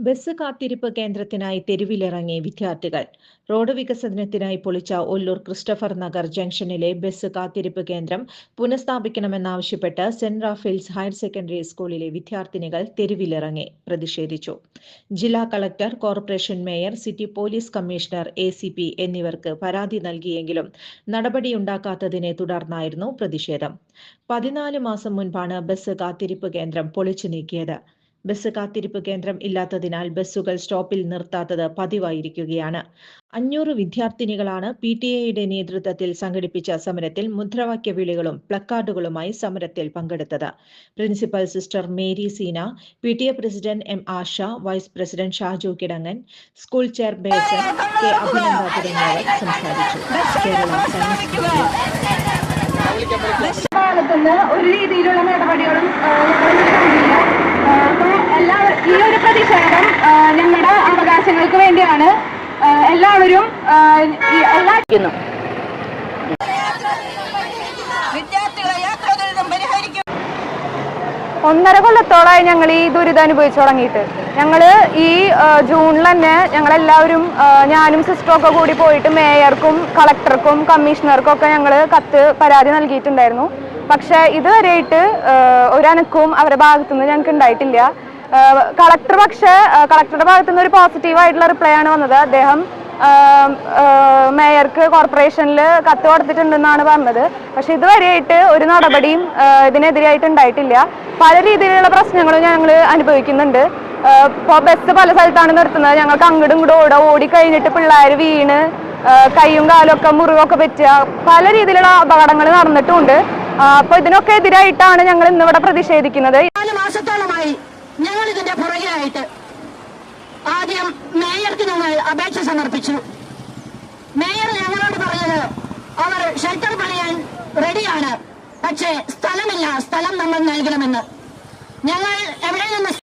Bus കാത്തിരിപ്പ് കേന്ദ്രത്തിനായി തെരുവിലിറങ്ങി വിദ്യാർത്ഥികൾ. Road വികസനത്തിനായി പൊളിച്ച ഒല്ലൂർ ക്രിസ്റ്റഫർ നഗർ ജംഗ്ഷനിലെ ബസ് കാത്തിരിപ്പ് കേന്ദ്രം പുനഃസ്ഥാപിക്കണമെന്നാവശ്യപ്പെട്ട് സെന്റ് റാഫേൽസ് ഹയർ സെക്കൻഡറി സ്കൂളിലെ വിദ്യാർത്ഥിനികൾ തെരുവിലിറങ്ങി പ്രതിഷേധിച്ചു. ജില്ലാ collector, corporation mayor, city police commissioner, ACP എന്നിവർക്ക് പരാതി നൽകിയെങ്കിലും നടപടിയുണ്ടാക്കാത്തതിനെ തുടർന്നായിരുന്നു പ്രതിഷേധം. 14 മാസം മുൻപാണ് ബസ് കാത്തിരിപ്പ് കേന്ദ്രം പൊളിച്ചു നീക്കിയത്. ബസ് കാത്തിരിപ്പ് കേന്ദ്രം ഇല്ലാത്തതിനാൽ ബസ്സുകൾ സ്റ്റോപ്പിൽ നിർത്താത്തത് പതിവായിരിക്കുകയാണ്. 500 വിദ്യാർത്ഥിനികളാണ് PTA നേതൃത്വത്തിൽ സംഘടിപ്പിച്ച സമരത്തിൽ മുദ്രാവാക്യ വിളികളും പ്ലക്കാർഡുകളുമായി സമരത്തിൽ പങ്കെടുത്തത്. Principal sister Mary Seena, PTA president M. Asha, vice president Shaju Kidangan, school chairperson K. Abhinanda തുടങ്ങിയവർ സംസാരിച്ചു. കേരള ഒരു രീതിയിലുള്ള നടപടികളും ഈ ഒരു പ്രതിഷേധം ഞങ്ങളുടെ അവകാശങ്ങൾക്ക് വേണ്ടിയാണ്. എല്ലാവരും ഒന്നര കൊല്ലത്തോളമായി ഞങ്ങൾ ഈ ദുരിതം അനുഭവിച്ചു തുടങ്ങിയിട്ട്. ഞങ്ങൾ ഈ ജൂണിൽ തന്നെ ഞങ്ങളെല്ലാവരും, ഞാനും സിസ്റ്ററൊക്കെ കൂടി പോയിട്ട് മേയർക്കും കളക്ടർക്കും കമ്മീഷണർക്കും ഒക്കെ ഞങ്ങൾ പരാതി നൽകിയിട്ടുണ്ടായിരുന്നു. പക്ഷെ ഇതുവരെയായിട്ട് ഒരനക്കവും അവരുടെ ഭാഗത്തുനിന്ന് ഞങ്ങൾക്ക് ഉണ്ടായിട്ടില്ല. കളക്ടറുടെ ഭാഗത്തുനിന്ന് ഒരു പോസിറ്റീവായിട്ടുള്ള റിപ്ലൈ ആണ് വന്നത്. അദ്ദേഹം മേയർക്ക്, കോർപ്പറേഷനിൽ കത്ത് കൊടുത്തിട്ടുണ്ടെന്നാണ് പറഞ്ഞത്. പക്ഷെ ഇതുവരെയായിട്ട് ഒരു നടപടിയും ഇതിനെതിരായിട്ട് ഉണ്ടായിട്ടില്ല. പല രീതിയിലുള്ള പ്രശ്നങ്ങളും ഞങ്ങൾ അനുഭവിക്കുന്നുണ്ട്. ഇപ്പോൾ ബസ് പല സ്ഥലത്താണ് നിർത്തുന്നത്. ഞങ്ങൾക്ക് അങ്ങോട്ടും ഇങ്ങോട്ടും ഓടിക്കഴിഞ്ഞിട്ട് പിള്ളേർ വീണ് കൈയും കാലും ഒക്കെ മുറിവൊക്കെ പറ്റുക, പല രീതിയിലുള്ള അപകടങ്ങൾ നടന്നിട്ടുമുണ്ട്. അപ്പൊ ഇതിനൊക്കെ എതിരായിട്ടാണ് ഞങ്ങൾ ഇന്നിവിടെ പ്രതിഷേധിക്കുന്നത്. 4 മാസത്തോളമായി ഞങ്ങൾ ഇതിന്റെ പുറകിലായിട്ട് ആദ്യം മേയർക്ക് ഞങ്ങൾ അപേക്ഷ സമർപ്പിച്ചു. മേയർ ഞങ്ങളോട് പറഞ്ഞത് അവർ ഷെൽട്ടർ പണിയാൻ റെഡിയാണ്, പക്ഷേ സ്ഥലമില്ല, സ്ഥലം നമ്മൾ നൽകണമെന്ന്. ഞങ്ങൾ എവിടെ നിന്ന്